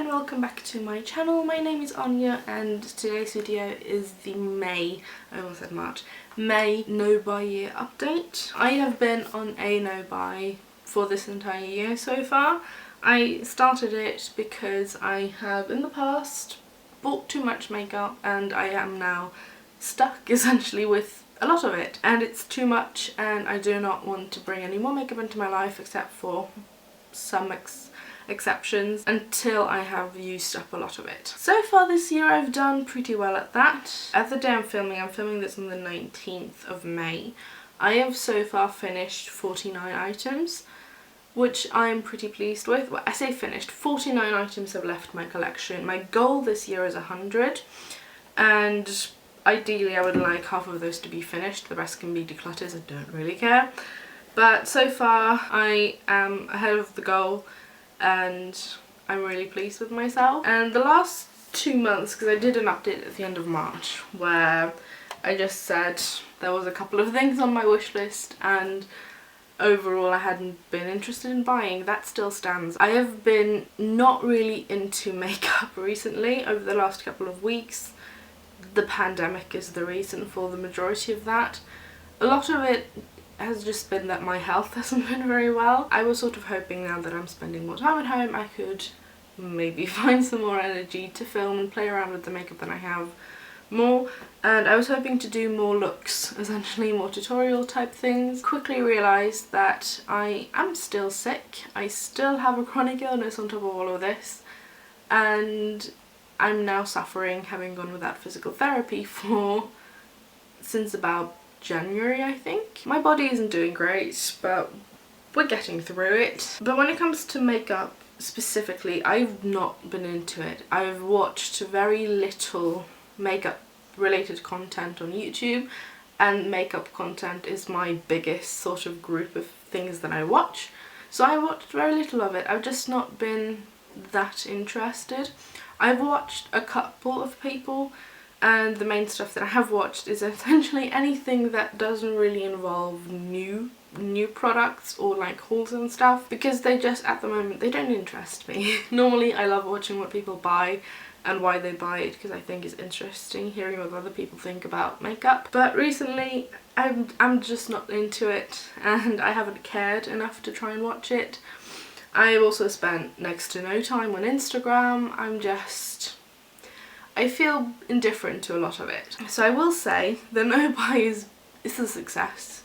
and welcome back to my channel. My name is Anya and today's video is the May NoBuy year update. I have been on a NoBuy for this entire year so far. I started it because I have in the past bought too much makeup and I am now stuck essentially with a lot of it, and it's too much and I do not want to bring any more makeup into my life except for some exceptions until I have used up a lot of it. So far this year I've done pretty well at that. At the day I'm filming this on the 19th of May. I have so far finished 49 items, which I'm pretty pleased with. Well, I say finished, 49 items have left my collection. My goal this year is 100 and ideally I would like half of those to be finished, the rest can be declutters, I don't really care. But so far I am ahead of the goal and I'm really pleased with myself. And the last 2 months, because I did an update at the end of March where I just said there was a couple of things on my wish list and overall I hadn't been interested in buying, that still stands. I have been not really into makeup recently over the last couple of weeks. The pandemic is the reason for the majority of that. A lot of it has just been that my health hasn't been very well. I was sort of hoping now that I'm spending more time at home I could maybe find some more energy to film and play around with the makeup than I have more, and I was hoping to do more looks, essentially more tutorial type things. Quickly realised that I am still sick, I still have a chronic illness on top of all of this, and I'm now suffering, having gone without physical therapy since about January, I think. My body isn't doing great, but we're getting through it. But when it comes to makeup specifically, I've not been into it. I've watched very little makeup related content on YouTube, and makeup content is my biggest sort of group of things that I watch. So I watched very little of it. I've just not been that interested. I've watched a couple of people, and the main stuff that I have watched is essentially anything that doesn't really involve new products or like hauls and stuff, because they just, at the moment, they don't interest me. Normally I love watching what people buy and why they buy it, because I think it's interesting hearing what other people think about makeup. But recently I'm just not into it and I haven't cared enough to try and watch it. I've also spent next to no time on Instagram. I feel indifferent to a lot of it. So I will say the NoBuy is a success.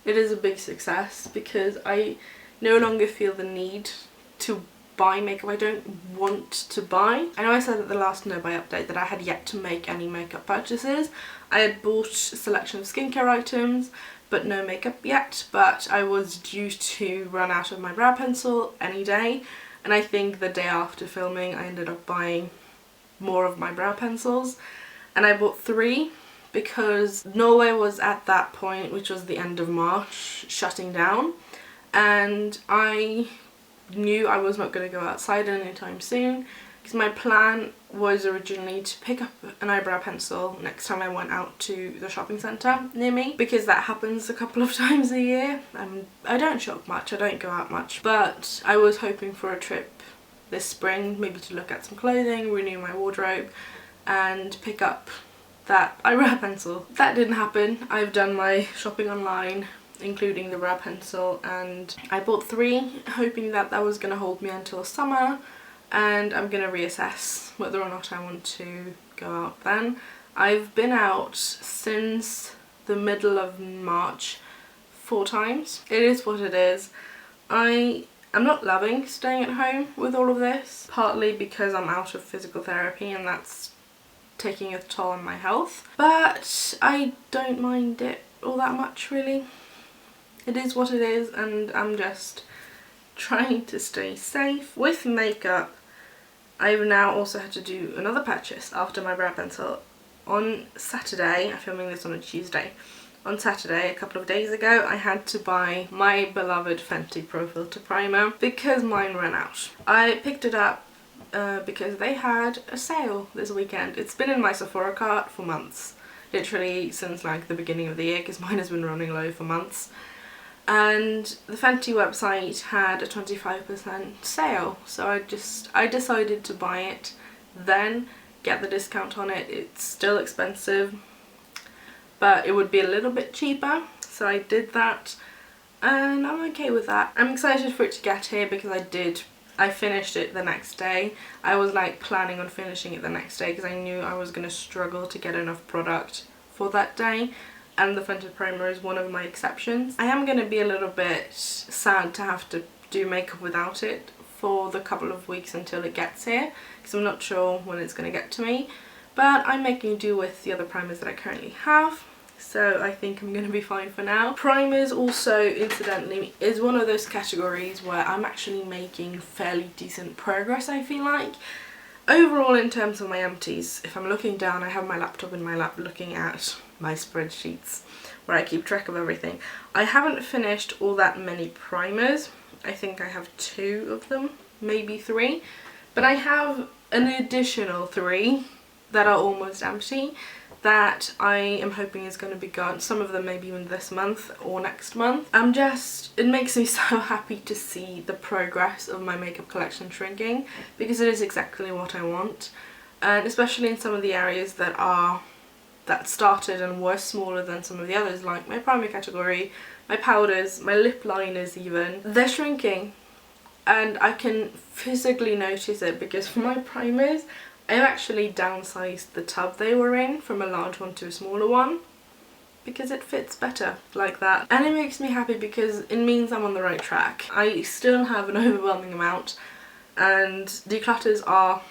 It is a big success because I no longer feel the need to buy makeup. I don't want to buy. I know I said at the last NoBuy update that I had yet to make any makeup purchases. I had bought a selection of skincare items but no makeup yet, but I was due to run out of my brow pencil any day, and I think the day after filming I ended up buying more of my brow pencils, and I bought 3 because Norway was at that point, which was the end of March, shutting down, and I knew I was not going to go outside anytime soon because my plan was originally to pick up an eyebrow pencil next time I went out to the shopping centre near me, because that happens a couple of times a year. I don't shop much, I don't go out much, but I was hoping for a trip this spring, maybe to look at some clothing, renew my wardrobe and pick up that eyebrow pencil. That didn't happen. I've done my shopping online, including the brow pencil, and I bought 3 hoping that that was going to hold me until summer, and I'm going to reassess whether or not I want to go out then. I've been out since the middle of March 4 times. It is what it is. I'm not loving staying at home with all of this, partly because I'm out of physical therapy and that's taking a toll on my health, but I don't mind it all that much really. It is what it is and I'm just trying to stay safe. With makeup, I've now also had to do another purchase after my brow pencil. On Saturday, I'm filming this on a Tuesday, on Saturday a couple of days ago I had to buy my beloved Fenty Pro Filter Primer because mine ran out. I picked it up because they had a sale this weekend. It's been in my Sephora cart for months, literally since like the beginning of the year, because mine has been running low for months. and the Fenty website had a 25% sale, so I decided to buy it then, get the discount on it. It's still expensive, but it would be a little bit cheaper, so I did that, and I'm okay with that. I'm excited for it to get here because I finished it the next day. I was like planning on finishing it the next day because I knew I was going to struggle to get enough product for that day, and the Fenty primer is one of my exceptions. I am going to be a little bit sad to have to do makeup without it for the couple of weeks until it gets here, because I'm not sure when it's going to get to me, but I'm making do with the other primers that I currently have, so I think I'm going to be fine for now. Primers also, incidentally, is one of those categories where I'm actually making fairly decent progress, I feel like. Overall, in terms of my empties, if I'm looking down, I have my laptop in my lap looking at my spreadsheets where I keep track of everything. I haven't finished all that many primers. I think I have 2 of them, maybe 3, but I have an additional 3 that are almost empty that I am hoping is going to be gone. Some of them maybe even this month or next month. It makes me so happy to see the progress of my makeup collection shrinking, because it is exactly what I want, and especially in some of the areas that started and were smaller than some of the others, like my primer category, my powders, my lip liners even. They're shrinking, and I can physically notice it because for my primers I've actually downsized the tub they were in from a large one to a smaller one because it fits better like that, and it makes me happy because it means I'm on the right track. I still have an overwhelming amount, and declutters are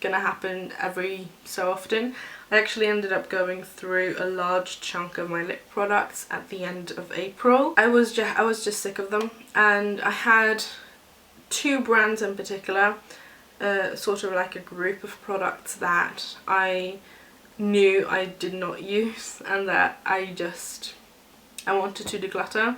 gonna happen every so often. I actually ended up going through a large chunk of my lip products at the end of April. I was just sick of them, and I had 2 brands in particular, sort of like a group of products that I knew I did not use and that I wanted to declutter,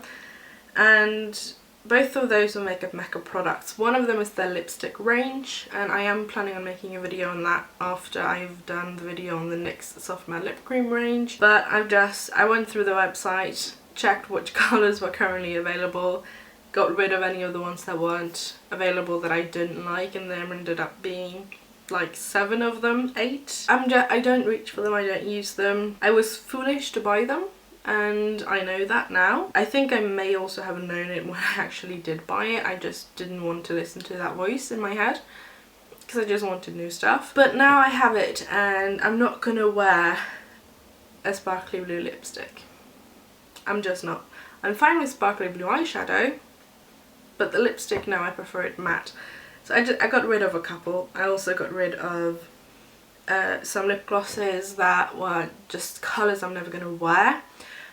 and both of those are Makeup Mecca products. One of them is their lipstick range, and I am planning on making a video on that after I've done the video on the NYX Soft Matte Lip Cream range. But I went through the website, checked which colours were currently available, got rid of any of the ones that weren't available that I didn't like, and there ended up being like 7 of them, 8. I don't reach for them, I don't use them. I was foolish to buy them, and I know that now. I think I may also have known it when I actually did buy it. I just didn't want to listen to that voice in my head because I just wanted new stuff. But now I have it, and I'm not gonna wear a sparkly blue lipstick. I'm just not. I'm fine with sparkly blue eyeshadow, but the lipstick, no, I prefer it matte. So I got rid of a couple. I also got rid of some lip glosses that were just colours I'm never going to wear.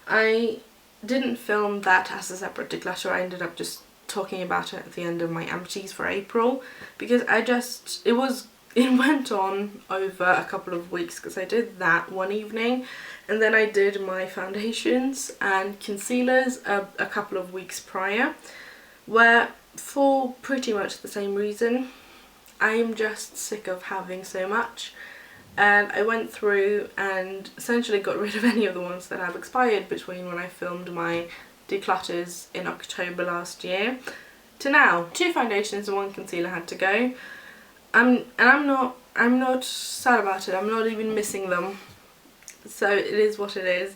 I didn't film that as a separate declutter. I ended up just talking about it at the end of my empties for April, because it went on over a couple of weeks, because I did that one evening, and then I did my foundations and concealers a couple of weeks prior, where for pretty much the same reason. I'm just sick of having so much, and I went through and essentially got rid of any of the ones that have expired between when I filmed my declutters in October last year to now. 2 foundations and 1 concealer had to go, and I'm not sad about it. I'm not even missing them, so it is what it is.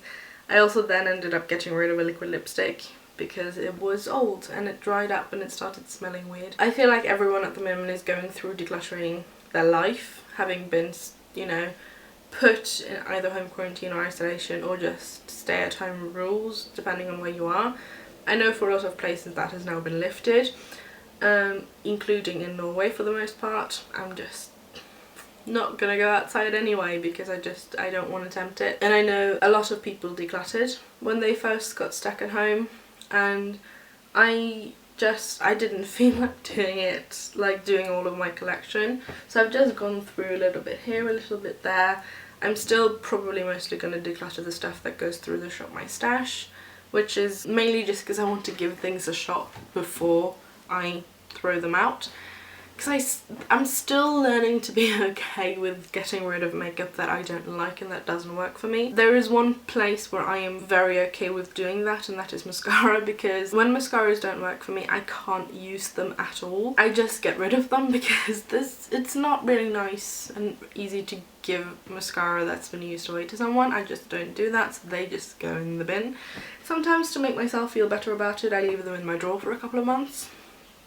I also then ended up getting rid of a liquid lipstick because it was old and it dried up and it started smelling weird. I feel like everyone at the moment is going through decluttering their life, having been, you know, put in either home quarantine or isolation, or just stay-at-home rules depending on where you are. I know for a lot of places that has now been lifted, including in Norway for the most part. I'm just not gonna go outside anyway because I don't want to tempt it. And I know a lot of people decluttered when they first got stuck at home, and I didn't feel like doing it, like doing all of my collection. So I've just gone through a little bit here, a little bit there. I'm still probably mostly going to declutter the stuff that goes through the Shop My Stash, which is mainly just because I want to give things a shot before I throw them out. because I'm still learning to be okay with getting rid of makeup that I don't like and that doesn't work for me. There is one place where I am very okay with doing that, and that is mascara, because when mascaras don't work for me I can't use them at all. I just get rid of them because it's not really nice and easy to give mascara that's been used away to someone. I just don't do that, so they just go in the bin. Sometimes to make myself feel better about it I leave them in my drawer for a couple of months,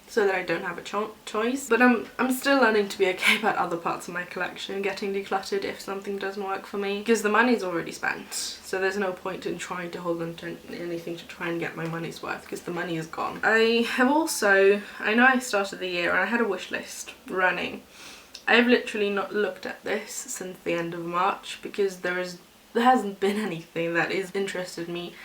so that I don't have a choice. But I'm still learning to be okay about other parts of my collection getting decluttered if something doesn't work for me, because the money's already spent, so there's no point in trying to hold on to anything to try and get my money's worth, because the money is gone. I know I started the year and I had a wish list running. I've literally not looked at this since the end of March, because there hasn't been anything that has interested me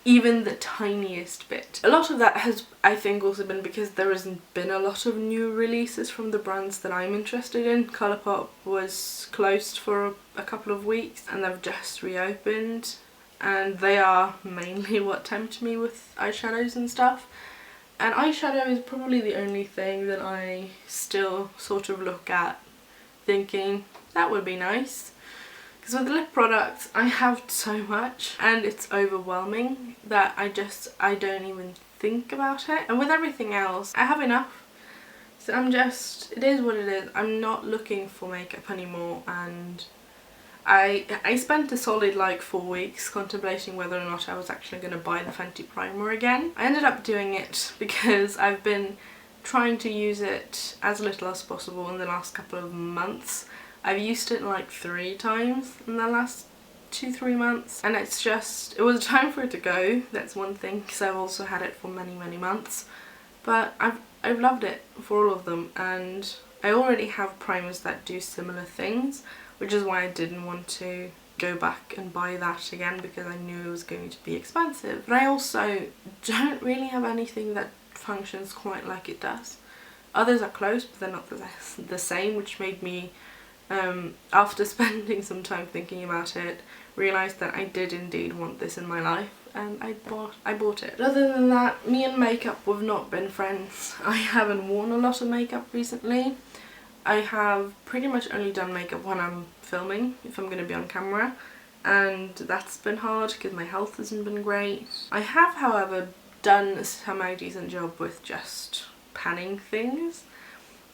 even the tiniest bit. A lot of that has, I think, also been because there hasn't been a lot of new releases from the brands that I'm interested in. Colourpop was closed for a couple of weeks and they've just reopened, and they are mainly what tempt me with eyeshadows and stuff. And eyeshadow is probably the only thing that I still sort of look at thinking that would be nice. Because with lip products I have so much and it's overwhelming that I don't even think about it. And with everything else I have enough, so it is what it is. I'm not looking for makeup anymore, and I spent a solid like 4 weeks contemplating whether or not I was actually going to buy the Fenty primer again. I ended up doing it because I've been trying to use it as little as possible in the last couple of months. I've used it like 3 times in the last 2-3 months, and it was time for it to go. That's one thing, because I've also had it for many months, but I've loved it for all of them, and I already have primers that do similar things, which is why I didn't want to go back and buy that again, because I knew it was going to be expensive. But I also don't really have anything that functions quite like it does. Others are close, but they're not the same, which made me, after spending some time thinking about it, realise that I did indeed want this in my life, and I bought it. But other than that, me and makeup, we've not been friends. I haven't worn a lot of makeup recently. I have pretty much only done makeup when I'm filming, if I'm going to be on camera, and that's been hard because my health hasn't been great. I have, however, done a semi-decent job with just panning things.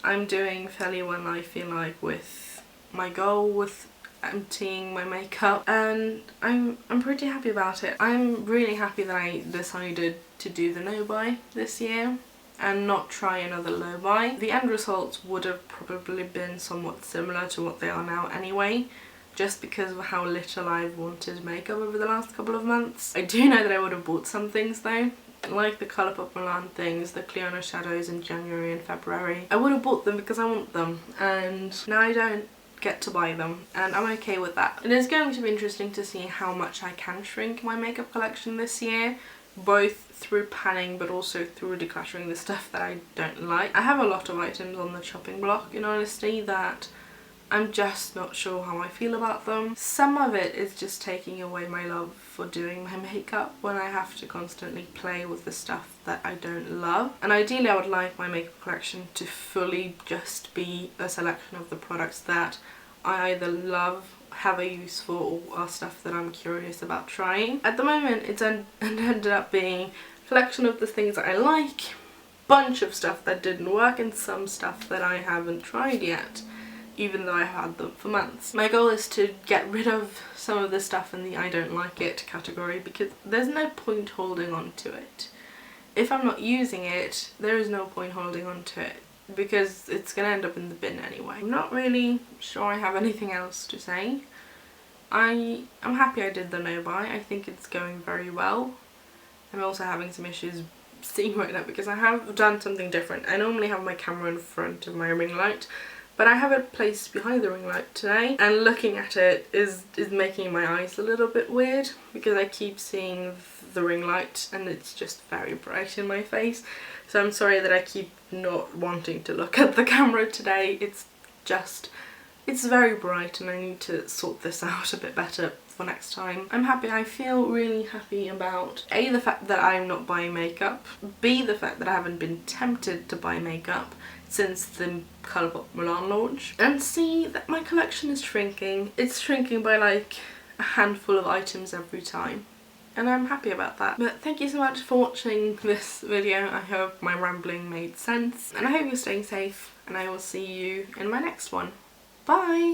I'm doing fairly well, I feel like, with my goal with emptying my makeup, and I'm pretty happy about it. I'm really happy that I decided to do the NoBuy this year and not try another low buy. The end results would have probably been somewhat similar to what they are now anyway, just because of how little I've wanted makeup over the last couple of months. I do know that I would have bought some things though, like the Colourpop Milan things, the Cliona shadows in January and February. I would have bought them because I want them, and now I don't get to buy them, and I'm okay with that. It is going to be interesting to see how much I can shrink my makeup collection this year, both through panning but also through decluttering the stuff that I don't like. I have a lot of items on the chopping block, in honesty, that I'm just not sure how I feel about them. Some of it is just taking away my love for doing my makeup when I have to constantly play with the stuff that I don't love. And ideally I would like my makeup collection to fully just be a selection of the products that I either love, have a use for, or are stuff that I'm curious about trying. At the moment it's ended up being a collection of the things that I like, bunch of stuff that didn't work, and some stuff that I haven't tried yet, even though I've had them for months. My goal is to get rid of some of the stuff in the I don't like it category, because there's no point holding on to it. If I'm not using it, there is no point holding on to it, because it's gonna end up in the bin anyway. I'm not really sure I have anything else to say. I'm happy I did the NoBuy. I think it's going very well. I'm also having some issues seeing right now because I have done something different. I normally have my camera in front of my ring light, but I have it placed behind the ring light today, and looking at it is making my eyes a little bit weird because I keep seeing the ring light and it's just very bright in my face. So I'm sorry that I keep not wanting to look at the camera today. It's very bright and I need to sort this out a bit better for next time. I'm happy. I feel really happy about A, the fact that I'm not buying makeup, B, the fact that I haven't been tempted to buy makeup, since the Colourpop Milan launch, and see that my collection is shrinking. It's shrinking by like a handful of items every time, and I'm happy about that. But thank you so much for watching this video. I hope my rambling made sense, and I hope you're staying safe, and I will see you in my next one. Bye!